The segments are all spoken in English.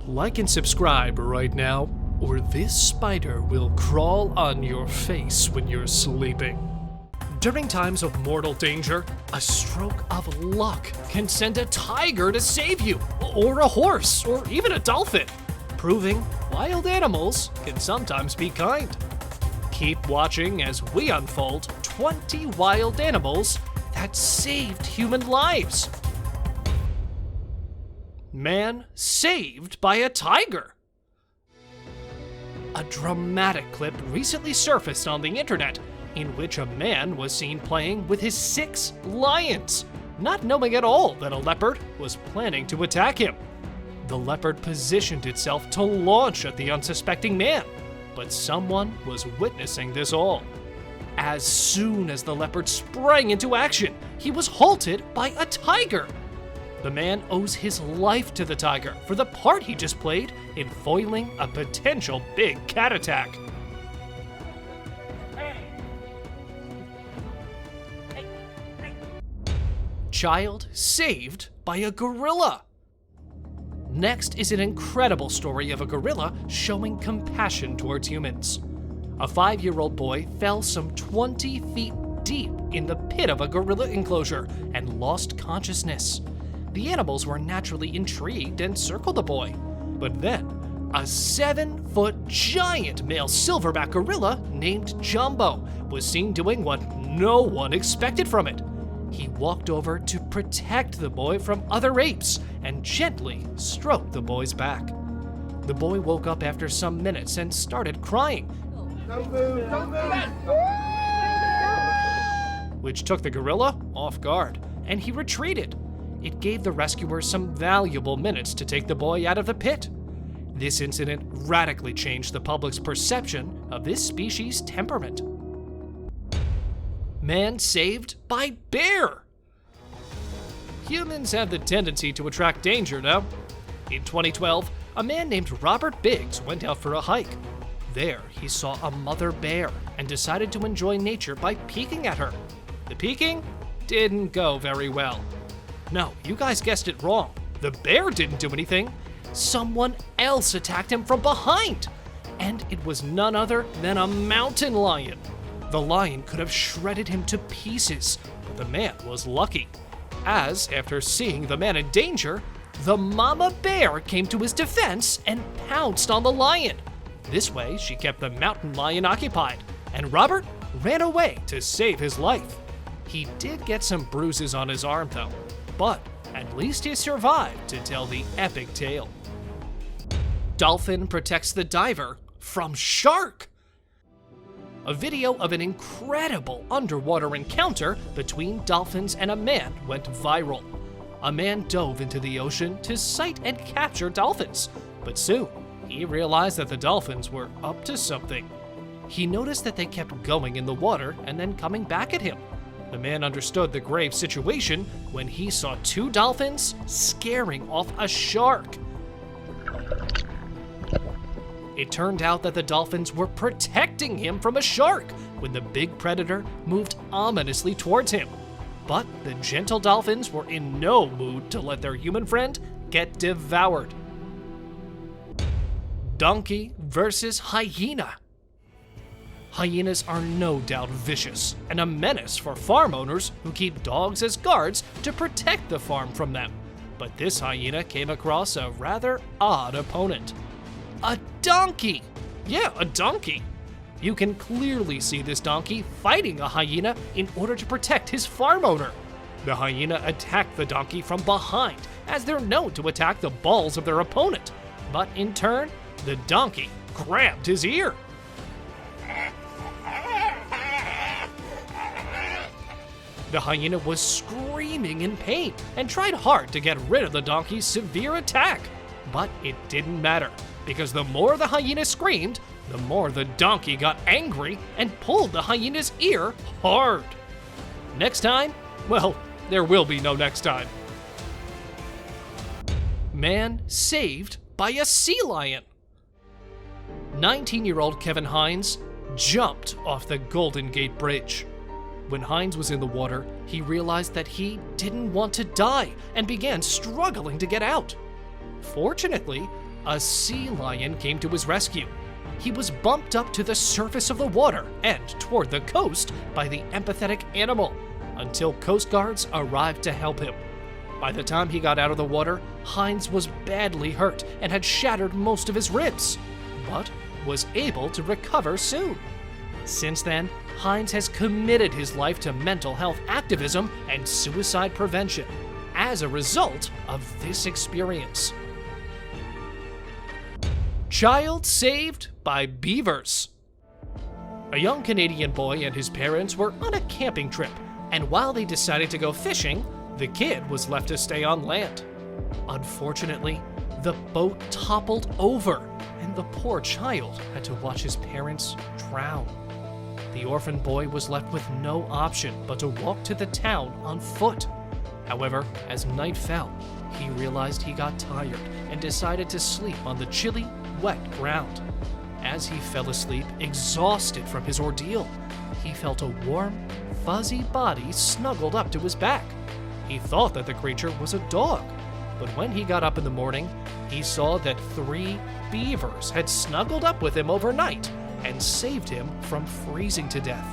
Like and subscribe right now, or this spider will crawl on your face when you're sleeping. During times of mortal danger, a stroke of luck can send a tiger to save you, or a horse, or even a dolphin, proving wild animals can sometimes be kind. Keep watching as we unfold 20 wild animals that saved human lives. Man saved by a tiger. A dramatic clip recently surfaced on the internet in which a man was seen playing with his 6 lions, not knowing at all that a leopard was planning to attack him. The leopard positioned itself to launch at the unsuspecting man, but someone was witnessing this all. As soon as the leopard sprang into action, he was halted by a tiger. The man owes his life to the tiger for the part he just played in foiling a potential big cat attack. Child saved by a gorilla. Next is an incredible story of a gorilla showing compassion towards humans. A 5-year-old boy fell some 20 feet deep in the pit of a gorilla enclosure and lost consciousness. The animals were naturally intrigued and circled the boy. But then, a 7-foot giant male silverback gorilla named Jumbo was seen doing what no one expected from it. He walked over to protect the boy from other apes and gently stroked the boy's back. The boy woke up after some minutes and started crying, which took the gorilla off guard, and he retreated. It gave the rescuers some valuable minutes to take the boy out of the pit. This incident radically changed the public's perception of this species' temperament. Man saved by bear. Humans have the tendency to attract danger, no? In 2012, a man named Robert Biggs went out for a hike. There, he saw a mother bear and decided to enjoy nature by peeking at her. The peeking didn't go very well. No, you guys guessed it wrong. The bear didn't do anything. Someone else attacked him from behind. And it was none other than a mountain lion. The lion could have shredded him to pieces, but the man was lucky, as after seeing the man in danger, the mama bear came to his defense and pounced on the lion. This way, she kept the mountain lion occupied, and Robert ran away to save his life. He did get some bruises on his arm though, but at least he survived to tell the epic tale. Dolphin protects the diver from shark. A video of an incredible underwater encounter between dolphins and a man went viral. A man dove into the ocean to sight and capture dolphins, but soon he realized that the dolphins were up to something. He noticed that they kept going in the water and then coming back at him. The man understood the grave situation when he saw 2 dolphins scaring off a shark. It turned out that the dolphins were protecting him from a shark when the big predator moved ominously towards him. But the gentle dolphins were in no mood to let their human friend get devoured. Donkey versus hyena. Hyenas are no doubt vicious and a menace for farm owners who keep dogs as guards to protect the farm from them. But this hyena came across a rather odd opponent. A donkey! Yeah, a donkey. You can clearly see this donkey fighting a hyena in order to protect his farm owner. The hyena attacked the donkey from behind, as they're known to attack the balls of their opponent. But in turn, the donkey grabbed his ear. The hyena was screaming in pain and tried hard to get rid of the donkey's severe attack. But it didn't matter, because the more the hyena screamed, the more the donkey got angry and pulled the hyena's ear hard. Next time? Well, there will be no next time. Man saved by a sea lion. 19-year-old Kevin Hines jumped off the Golden Gate Bridge. When Hines was in the water, he realized that he didn't want to die and began struggling to get out. Fortunately, a sea lion came to his rescue. He was bumped up to the surface of the water and toward the coast by the empathetic animal until Coast Guards arrived to help him. By the time he got out of the water, Hines was badly hurt and had shattered most of his ribs, but was able to recover soon. Since then, Hines has committed his life to mental health activism and suicide prevention as a result of this experience. Child saved by beavers. A young Canadian boy and his parents were on a camping trip, and while they decided to go fishing, the kid was left to stay on land. Unfortunately, the boat toppled over, and the poor child had to watch his parents drown. The orphan boy was left with no option but to walk to the town on foot. However, as night fell, he realized he got tired and decided to sleep on the chilly, wet ground. As he fell asleep, exhausted from his ordeal, he felt a warm, fuzzy body snuggled up to his back. He thought that the creature was a dog, but when he got up in the morning, he saw that 3 beavers had snuggled up with him overnight and saved him from freezing to death.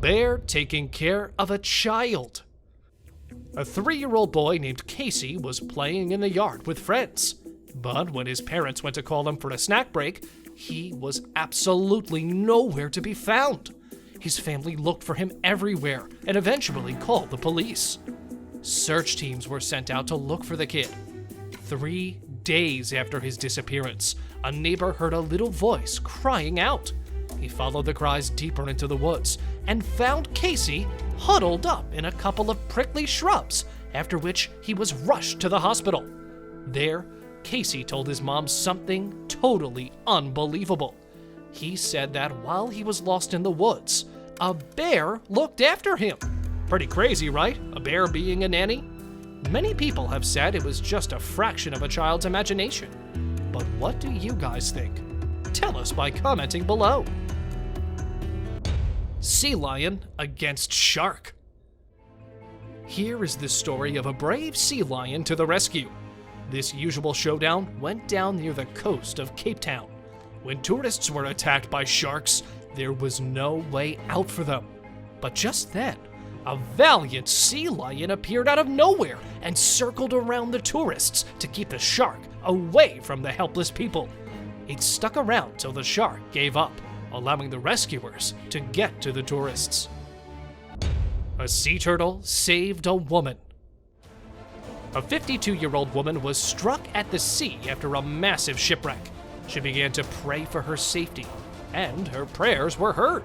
Bear taking care of a child. A 3-year-old boy named Casey was playing in the yard with friends, but when his parents went to call him for a snack break, he was absolutely nowhere to be found. His family looked for him everywhere and eventually called the police. Search teams were sent out to look for the kid. 3 days after his disappearance, a neighbor heard a little voice crying out. He followed the cries deeper into the woods and found Casey huddled up in a couple of prickly shrubs, after which he was rushed to the hospital. There, Casey told his mom something totally unbelievable. He said that while he was lost in the woods, a bear looked after him. Pretty crazy, right? A bear being a nanny? Many people have said it was just a fraction of a child's imagination. But what do you guys think? Tell us by commenting below. Sea lion against shark. Here is the story of a brave sea lion to the rescue. This usual showdown went down near the coast of Cape Town. When tourists were attacked by sharks, there was no way out for them. But just then, a valiant sea lion appeared out of nowhere and circled around the tourists to keep the shark away from the helpless people. It stuck around till the shark gave up, allowing the rescuers to get to the tourists. A sea turtle saved a woman. A 52-year-old woman was struck at the sea after a massive shipwreck. She began to pray for her safety, and her prayers were heard.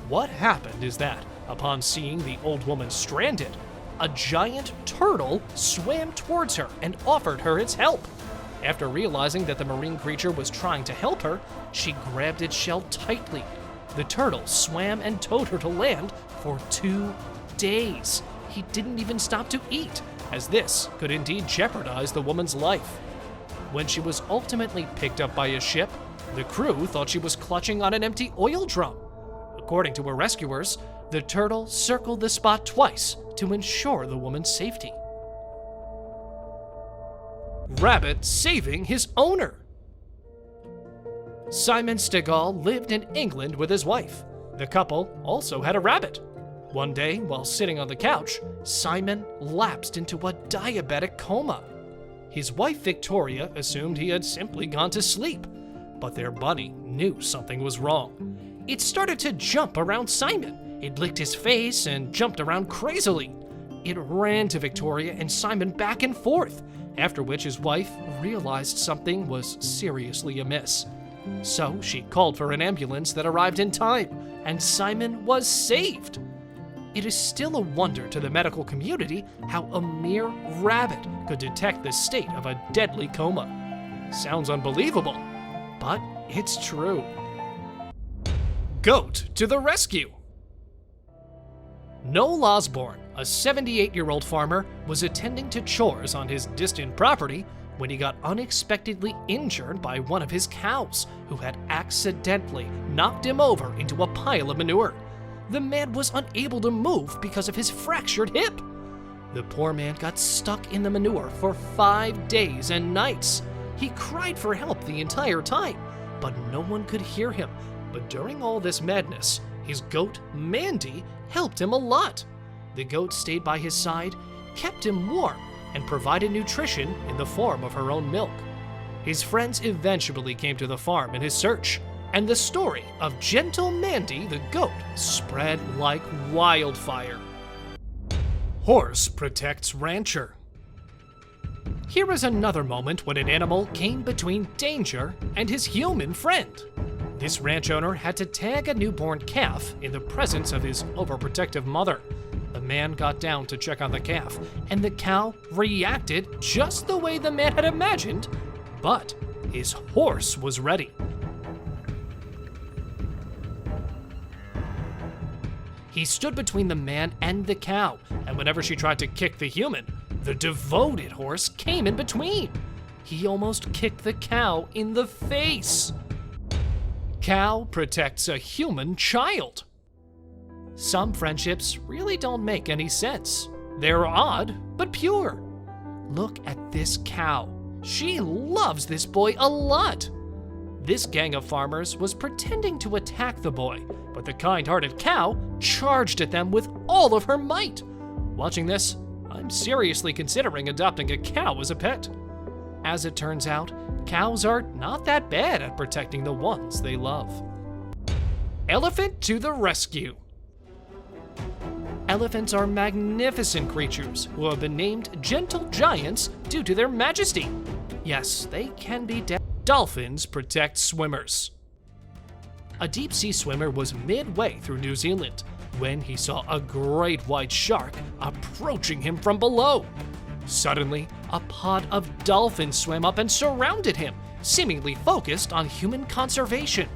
What happened is that, upon seeing the old woman stranded, a giant turtle swam towards her and offered her its help. After realizing that the marine creature was trying to help her, she grabbed its shell tightly. The turtle swam and towed her to land for 2 days. He didn't even stop to eat, as this could indeed jeopardize the woman's life. When she was ultimately picked up by a ship, the crew thought she was clutching on an empty oil drum. According to her rescuers, the turtle circled the spot twice to ensure the woman's safety. Rabbit saving his owner. Simon Stegall lived in England with his wife. The couple also had a rabbit. One day, while sitting on the couch, Simon lapsed into a diabetic coma. His wife Victoria assumed he had simply gone to sleep, but their bunny knew something was wrong. It started to jump around Simon. It licked his face and jumped around crazily. It ran to Victoria and Simon back and forth, after which his wife realized something was seriously amiss. So she called for an ambulance that arrived in time, and Simon was saved. It is still a wonder to the medical community how a mere rabbit could detect the state of a deadly coma. Sounds unbelievable, but it's true. Goat to the rescue. Noel Osborne, a 78-year-old farmer, was attending to chores on his distant property when he got unexpectedly injured by one of his cows, who had accidentally knocked him over into a pile of manure. The man was unable to move because of his fractured hip. The poor man got stuck in the manure for 5 days and nights. He cried for help the entire time, but no one could hear him. But during all this madness, his goat, Mandy, helped him a lot. The goat stayed by his side, kept him warm, and provided nutrition in the form of her own milk. His friends eventually came to the farm in his search, and the story of gentle Mandy the goat spread like wildfire. Horse protects rancher. Here is another moment when an animal came between danger and his human friend. This ranch owner had to tag a newborn calf in the presence of his overprotective mother. The man got down to check on the calf, and the cow reacted just the way the man had imagined, but his horse was ready. He stood between the man and the cow, and whenever she tried to kick the human, the devoted horse came in between. He almost kicked the cow in the face. Cow protects a human child. Some friendships really don't make any sense. They're odd, but pure. Look at this cow. She loves this boy a lot. This gang of farmers was pretending to attack the boy, but the kind-hearted cow charged at them with all of her might. Watching this, I'm seriously considering adopting a cow as a pet. As it turns out, cows are not that bad at protecting the ones they love. Elephant to the rescue. Elephants are magnificent creatures who have been named gentle giants due to their majesty. Yes, they can be Dolphins protect swimmers. A deep-sea swimmer was midway through New Zealand when he saw a great white shark approaching him from below. Suddenly, a pod of dolphins swam up and surrounded him, seemingly focused on human conservation.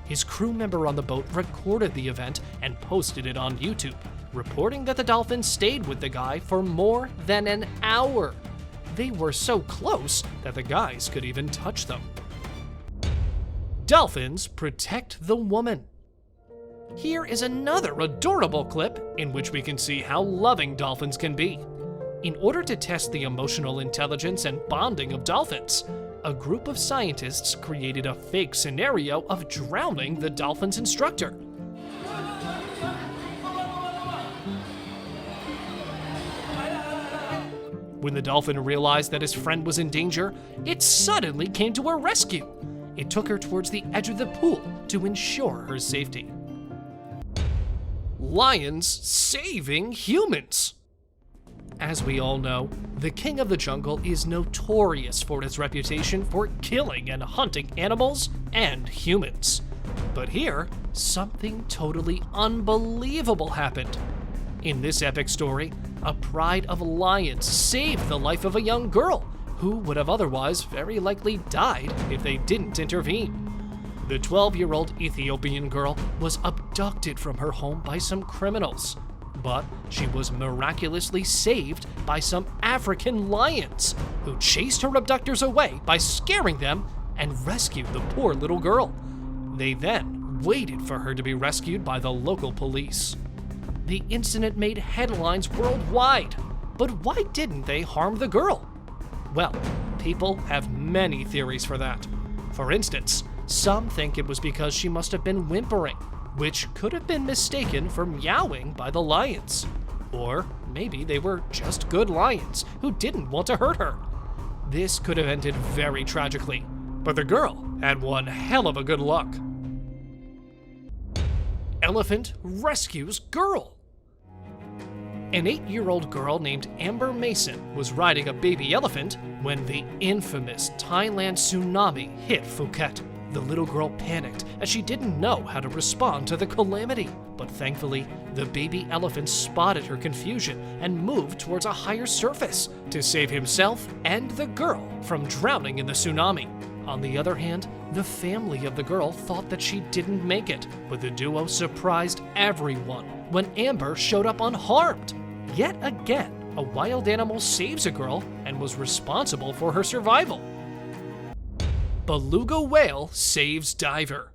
His crew member on the boat recorded the event and posted it on YouTube, reporting that the dolphins stayed with the guy for more than an hour. They were so close that the guys could even touch them. Dolphins protect the woman. Here is another adorable clip in which we can see how loving dolphins can be. In order to test the emotional intelligence and bonding of dolphins, a group of scientists created a fake scenario of drowning the dolphin's instructor. When the dolphin realized that his friend was in danger, it suddenly came to her rescue. It took her towards the edge of the pool to ensure her safety. Lions saving humans. As we all know, the king of the jungle is notorious for his reputation for killing and hunting animals and humans. But here, something totally unbelievable happened. In this epic story, a pride of lions saved the life of a young girl who would have otherwise very likely died if they didn't intervene. The 12-year-old Ethiopian girl was abducted from her home by some criminals, but she was miraculously saved by some African lions who chased her abductors away by scaring them and rescued the poor little girl. They then waited for her to be rescued by the local police. The incident made headlines worldwide, but why didn't they harm the girl? Well, people have many theories for that. For instance, some think it was because she must have been whimpering, which could have been mistaken for meowing by the lions. Or maybe they were just good lions who didn't want to hurt her. This could have ended very tragically, but the girl had one hell of a good luck. Elephant rescues girl. An 8-year-old girl named Amber Mason was riding a baby elephant when the infamous Thailand tsunami hit Phuket. The little girl panicked as she didn't know how to respond to the calamity. But thankfully, the baby elephant spotted her confusion and moved towards a higher surface to save himself and the girl from drowning in the tsunami. On the other hand, the family of the girl thought that she didn't make it, but the duo surprised everyone when Amber showed up unharmed. Yet again, a wild animal saves a girl and was responsible for her survival. Beluga whale saves diver.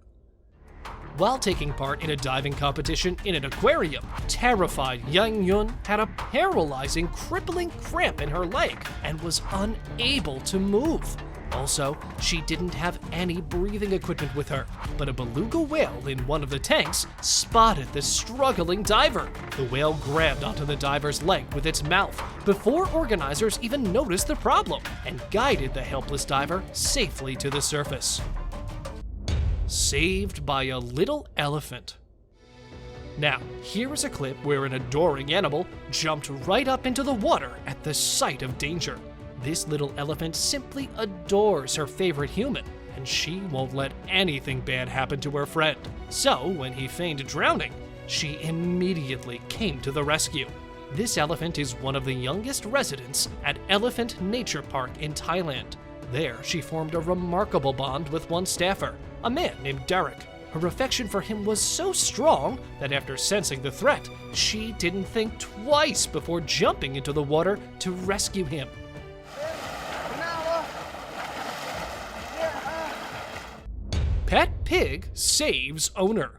while taking part in a diving competition in an aquarium. Terrified Yang Yun had a paralyzing, crippling cramp in her leg and was unable to move. Also, she didn't have any breathing equipment with her, but a beluga whale in one of the tanks spotted the struggling diver. The whale grabbed onto the diver's leg with its mouth before organizers even noticed the problem and guided the helpless diver safely to the surface. Saved by a little elephant. Now, here is a clip where an adoring animal jumped right up into the water at the sight of danger. This little elephant simply adores her favorite human, and she won't let anything bad happen to her friend. So, when he feigned drowning, she immediately came to the rescue. This elephant is one of the youngest residents at Elephant Nature Park in Thailand. There, she formed a remarkable bond with one staffer, a man named Derek. Her affection for him was so strong that after sensing the threat, she didn't think twice before jumping into the water to rescue him. Pet pig saves owner.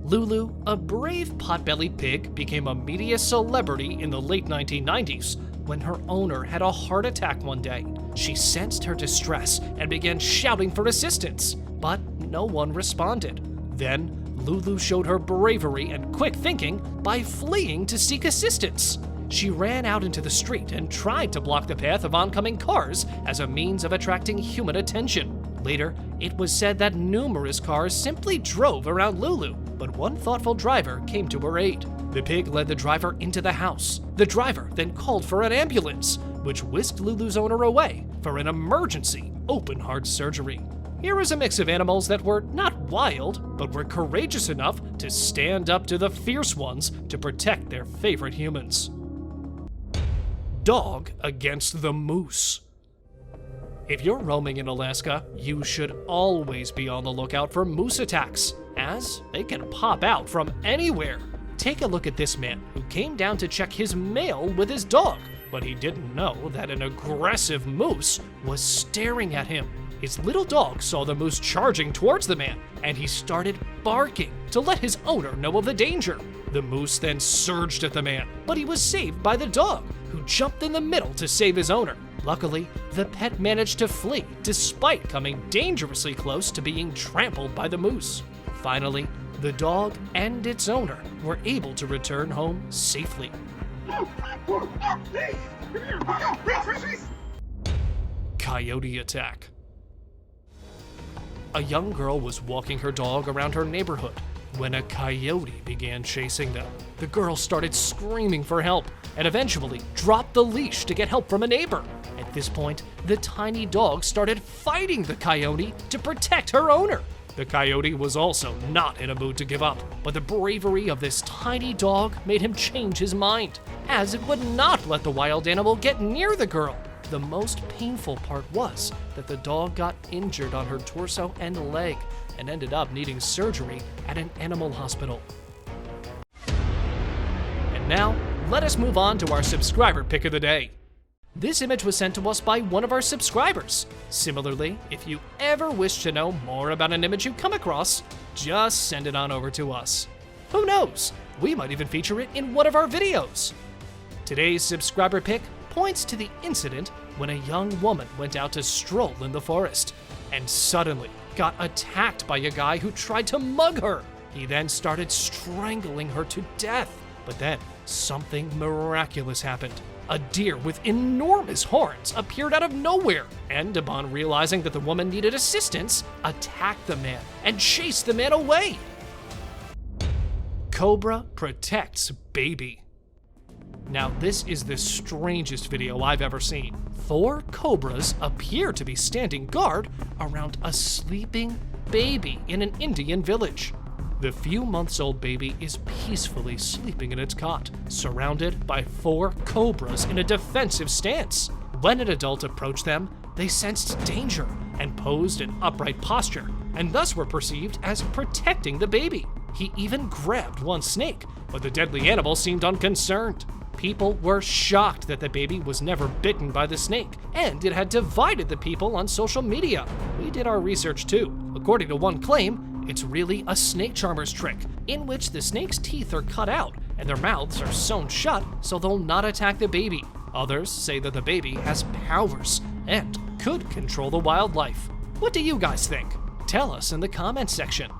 Lulu, a brave pot-bellied pig, became a media celebrity in the late 1990s when her owner had a heart attack one day. She sensed her distress and began shouting for assistance, but no one responded. Then, Lulu showed her bravery and quick thinking by fleeing to seek assistance. She ran out into the street and tried to block the path of oncoming cars as a means of attracting human attention. Later, it was said that numerous cars simply drove around Lulu, but one thoughtful driver came to her aid. The pig led the driver into the house. The driver then called for an ambulance, which whisked Lulu's owner away for an emergency open-heart surgery. Here is a mix of animals that were not wild, but were courageous enough to stand up to the fierce ones to protect their favorite humans. Dog against the moose. If you're roaming in Alaska, you should always be on the lookout for moose attacks, as they can pop out from anywhere. Take a look at this man who came down to check his mail with his dog, but he didn't know that an aggressive moose was staring at him. His little dog saw the moose charging towards the man, and he started barking to let his owner know of the danger. The moose then surged at the man, but he was saved by the dog, who jumped in the middle to save his owner. Luckily, the pet managed to flee despite coming dangerously close to being trampled by the moose. Finally, the dog and its owner were able to return home safely. Coyote attack. A young girl was walking her dog around her neighborhood when a coyote began chasing them. The girl started screaming for help and eventually dropped the leash to get help from a neighbor. At this point, the tiny dog started fighting the coyote to protect her owner. The coyote was also not in a mood to give up, but the bravery of this tiny dog made him change his mind, as it would not let the wild animal get near the girl. The most painful part was that the dog got injured on her torso and leg and ended up needing surgery at an animal hospital. And now, let us move on to our subscriber pick of the day. This image was sent to us by one of our subscribers. Similarly, if you ever wish to know more about an image you come across, just send it on over to us. Who knows? We might even feature it in one of our videos. Today's subscriber pick points to the incident when a young woman went out to stroll in the forest and suddenly got attacked by a guy who tried to mug her. He then started strangling her to death, but then something miraculous happened. A deer with enormous horns appeared out of nowhere, and upon realizing that the woman needed assistance, attacked the man and chased the man away. Cobra protects baby. Now, this is the strangest video I've ever seen. 4 cobras appear to be standing guard around a sleeping baby in an Indian village. The few months old baby is peacefully sleeping in its cot, surrounded by 4 cobras in a defensive stance. When an adult approached them, they sensed danger and posed an upright posture, and thus were perceived as protecting the baby. He even grabbed one snake, but the deadly animal seemed unconcerned. People were shocked that the baby was never bitten by the snake, and it had divided the people on social media. We did our research too. According to one claim, It's really a snake charmer's trick, in which the snake's teeth are cut out and their mouths are sewn shut so they'll not attack the baby. Others say that the baby has powers and could control the wildlife. What do you guys think? Tell us in the comments section.